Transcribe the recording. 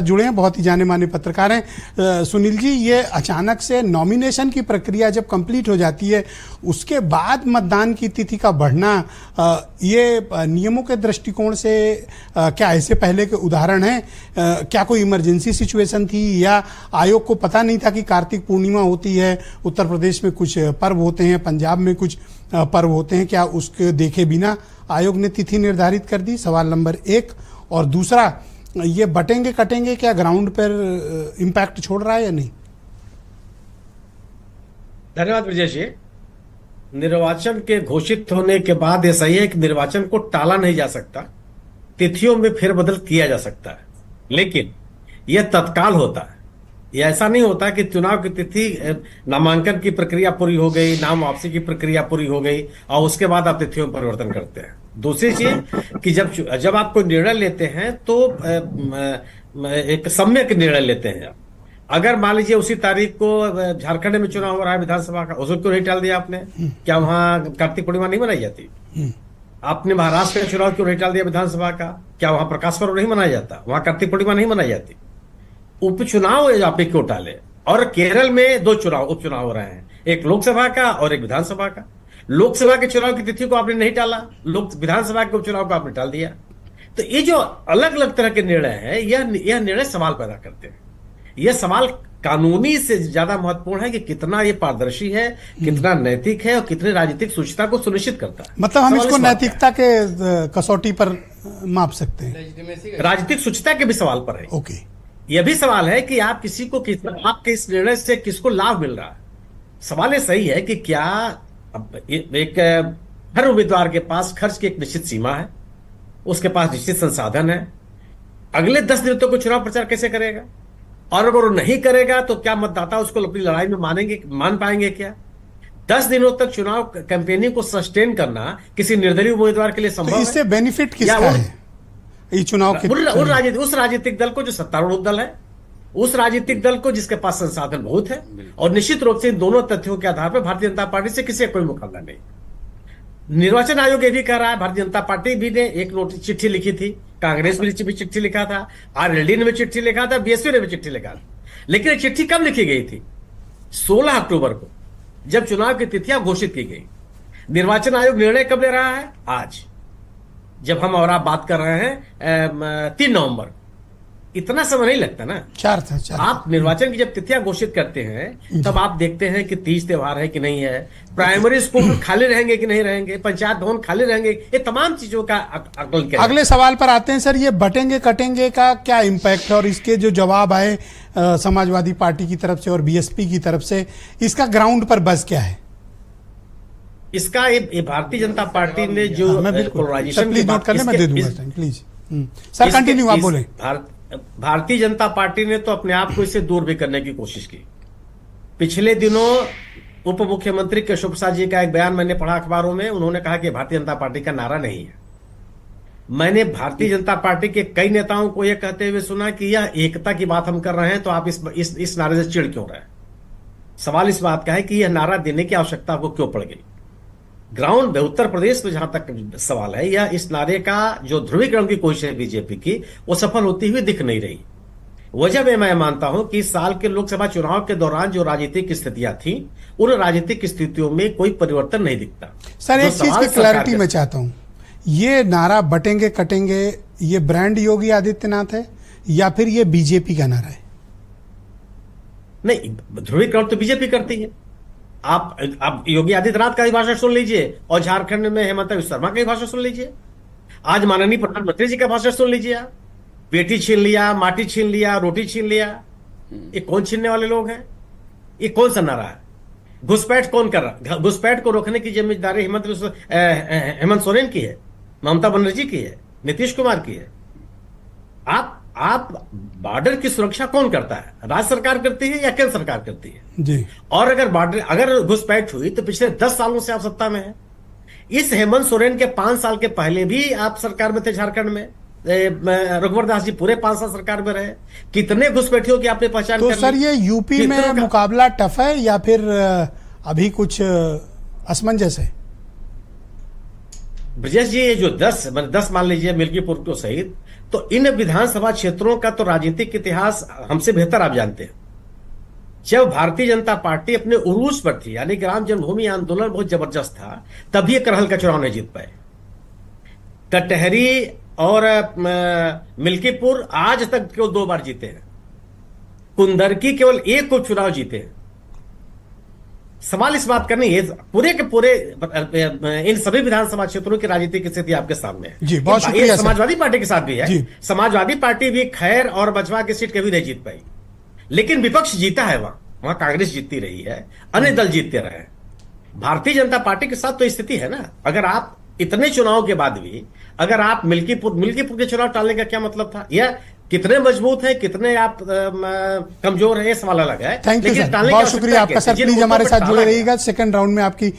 जुड़े हैं, बहुत ही जाने माने पत्रकार हैं। सुनील जी, ये अचानक से नॉमिनेशन की प्रक्रिया जब कंप्लीट हो जाती है उसके बाद मतदान की तिथि का बढ़ना, ये नियमों के दृष्टिकोण से क्या ऐसे पहले के उदाहरण हैं? क्या कोई इमरजेंसी सिचुएशन थी या आयोग को पता नहीं था कि कार्तिक पूर्णिमा होती है, उत्तर प्रदेश में कुछ पर्व होते हैं, पंजाब में कुछ पर्व होते हैं, क्या उसके देखे बिना आयोग ने तिथि निर्धारित कर दी? सवाल नंबर एक। और दूसरा, ये बटेंगे कटेंगे क्या ग्राउंड पर इम्पैक्ट छोड़ रहा है या नहीं? धन्यवाद विजय जी। निर्वाचन के घोषित होने के बाद ऐसा ही है कि निर्वाचन को टाला नहीं जा सकता, तिथियों में फेरबदल किया जा सकता है, लेकिन यह तत्काल होता है। यह ऐसा नहीं होता कि चुनाव की तिथि, नामांकन की प्रक्रिया पूरी हो गई, नाम वापसी की प्रक्रिया पूरी हो गई और उसके बाद आप तिथियों में परिवर्तन करते हैं। दूसरी चीज कि जब आप कोई निर्णय लेते हैं तो एक सम्यक निर्णय लेते हैं आप। अगर मान लीजिए उसी तारीख को झारखंड में चुनाव हो रहा है विधानसभा का, उसको क्यों नहीं टाल दिया आपने? क्या वहां कार्तिक पूर्णिमा नहीं मनाई जाती? आपने महाराष्ट्र का चुनाव क्यों नहीं टाल दिया विधानसभा का? क्या वहां प्रकाश पर्व नहीं मनाया जाता? वहां कार्तिक पूर्णिमा नहीं मनाई जाती? उपचुनाव आप क्यों टाले? और केरल में दो उपचुनाव हो रहे हैं, एक लोकसभा का और एक विधानसभा का। लोकसभा के चुनाव की तिथि को आपने नहीं टाला, विधानसभा के उपचुनाव को आपने टाल दिया। तो ये जो अलग अलग तरह के निर्णय है, यह निर्णय सवाल पैदा करते हैं। यह सवाल कानूनी से ज्यादा महत्वपूर्ण है कि कितना ये पारदर्शी है, कितना नैतिक है और कितनी राजनीतिक शुचिता को सुनिश्चित करता है। मतलब हम इसको नैतिकता के कसौटी पर माप सकते हैं, राजनीतिक शुचिता के भी सवाल पर है। ओके, यह भी सवाल है कि आप आपके इस निर्णय से किसको लाभ मिल रहा है। सवाल ये सही है कि क्या एक हर उम्मीदवार के पास खर्च की एक निश्चित सीमा है, उसके पास निश्चित संसाधन है, अगले 10 दिनों तक चुनाव प्रचार कैसे करेगा? और अगर वो नहीं करेगा तो क्या मतदाता उसको अपनी लड़ाई में मान पाएंगे क्या? 10 दिनों तक चुनाव कैंपेनिंग को सस्टेन करना किसी निर्दलीय उम्मीदवार के लिए संभव है? इससे बेनिफिट किसका है ये चुनाव के? उस राजनीतिक दल को जो सत्तारूढ़ दल है, उस राजनीतिक दल को जिसके पास संसाधन बहुत है। और निश्चित रूप से इन दोनों तथ्यों के आधार पर भारतीय जनता पार्टी से किसी कोई मुकाबला नहीं। निर्वाचन आयोग ये भी कह रहा है, भारतीय जनता पार्टी भी ने एक नोटिस चिट्ठी लिखी थी, कांग्रेस भी चिट्ठी लिखा था, आरएलडी ने भी चिट्ठी लिखा था, बीएसपी ने भी चिट्ठी लिखा था। लेकिन चिट्ठी कब लिखी गई थी? 16 अक्टूबर को, जब चुनाव की तिथियां घोषित की गई। निर्वाचन आयोग निर्णय कब ले रहा है? आज, जब हम और आप बात कर रहे हैं 3 नवंबर। इतना समय नहीं लगता ना। 4 आप निर्वाचन की जब तिथियां घोषित करते हैं तब आप देखते हैं कि तीज त्योहार है कि नहीं है, प्राइमरी स्कूल खाली रहेंगे कि नहीं रहेंगे, पंचायत भवन खाली रहेंगे, ये तमाम चीजों का आकलन किया। अगले सवाल पर आते हैं सर, ये बटेंगे कटेंगे का क्या इम्पैक्ट है और इसके जो जवाब आए समाजवादी पार्टी की तरफ से और बीएसपी की तरफ से, इसका ग्राउंड पर बस क्या है? इसका ये भारतीय जनता पार्टी ने जो पोलराइजेशन की बात, मैं दे दूंगा प्लीज सर, कंटिन्यू आप बोलें। भारतीय जनता पार्टी ने तो अपने आप को इससे दूर भी करने की कोशिश की। पिछले दिनों उप मुख्यमंत्री केशव प्रसाद जी का एक बयान मैंने पढ़ा अखबारों में। उन्होंने कहा कि भारतीय जनता पार्टी का नारा नहीं है। मैंने भारतीय जनता पार्टी के कई नेताओं को यह कहते हुए सुना कि यह एकता की बात हम कर रहे हैं तो आप इस नारे से चिढ़ क्यों रहे हैं? सवाल इस बात का है कि यह नारा देने की आवश्यकता आपको क्यों पड़ गई? ग्राउंड में उत्तर प्रदेश में जहां तक सवाल है, यह इस नारे का जो ध्रुवीकरण की कोशिश है बीजेपी की, वो सफल होती हुई दिख नहीं रही। वजह में मैं मानता हूं कि इस साल के लोकसभा चुनाव के दौरान जो राजनीतिक स्थितियां थी, उन राजनीतिक स्थितियों में कोई परिवर्तन नहीं दिखता। सर, एक चीज की क्लैरिटी मैं चाहता हूं, ये नारा बटेंगे कटेंगे, ये ब्रांड योगी आदित्यनाथ है या फिर ये बीजेपी का नारा है? नहीं, ध्रुवीकरण तो बीजेपी करती है। आप योगी आदित्यनाथ का ही भाषण सुन लीजिए और झारखंड में हेमंत बिस्वा शर्मा का ही भाषण सुन लीजिए। आज माननीय प्रधानमंत्री जी का भाषण सुन लीजिए आप। बेटी छीन लिया, माटी छीन लिया, रोटी छीन लिया, ये कौन छीनने वाले लोग हैं? ये कौन सा नारा है? घुसपैठ कौन कर रहा? घुसपैठ को रोकने की जिम्मेदारी हेमंत सोरेन की है, ममता बनर्जी की है, नीतीश कुमार की है। आप बॉर्डर की सुरक्षा कौन करता है? राज्य सरकार करती है या केंद्र सरकार करती है जी? और अगर घुसपैठ हुई तो पिछले 10 सालों से आप सत्ता में हैं। इस हेमंत सोरेन के 5 साल के पहले भी आप सरकार में थे झारखंड में। रघुवर दास जी पूरे 5 साल सरकार में रहे। कितने घुसपैठियों की आपने पहचान तो सर, ये यूपी में मुकाबला टफ है या फिर अभी कुछ असमंजस है? ब्रजेश जी, ये जो 10 मान लीजिए मिल्कीपुर को सहित तो इन विधानसभा क्षेत्रों का तो राजनीतिक इतिहास हमसे बेहतर आप जानते हैं। जब भारतीय जनता पार्टी अपने उरूज पर थी, यानी कि राम जन्मभूमि आंदोलन बहुत जबरदस्त था, तभी ये करहल का चुनाव नहीं जीत पाए। कटहरी और मिल्कीपुर आज तक केवल 2 बार जीते हैं। कुंदरकी केवल एक उपचुनाव जीते हैं। सवाल इस बात का नहीं है, पूरे के पूरे इन सभी विधानसभा क्षेत्रों की राजनीतिक स्थिति आपके सामने है। जी, बहुत शुक्रिया सर। समाजवादी पार्टी के साथ भी है। समाजवादी पार्टी भी खैर और बजवा की सीट कभी नहीं जीत पाई, लेकिन विपक्ष जीता है। वहां कांग्रेस जीतती रही है, अन्य दल जीतते रहे हैं। भारतीय जनता पार्टी के साथ तो स्थिति है ना। अगर आप इतने चुनाव के बाद भी अगर आप मिल्कीपुर के चुनाव टालने का क्या मतलब था, या कितने मजबूत हैं, कितने आप कमजोर हैं, ये सवाल अलग है। थैंक यू सर, बहुत शुक्रिया आपका सर। प्लीज हमारे साथ जुड़े रहिएगा। सेकंड राउंड में आपकी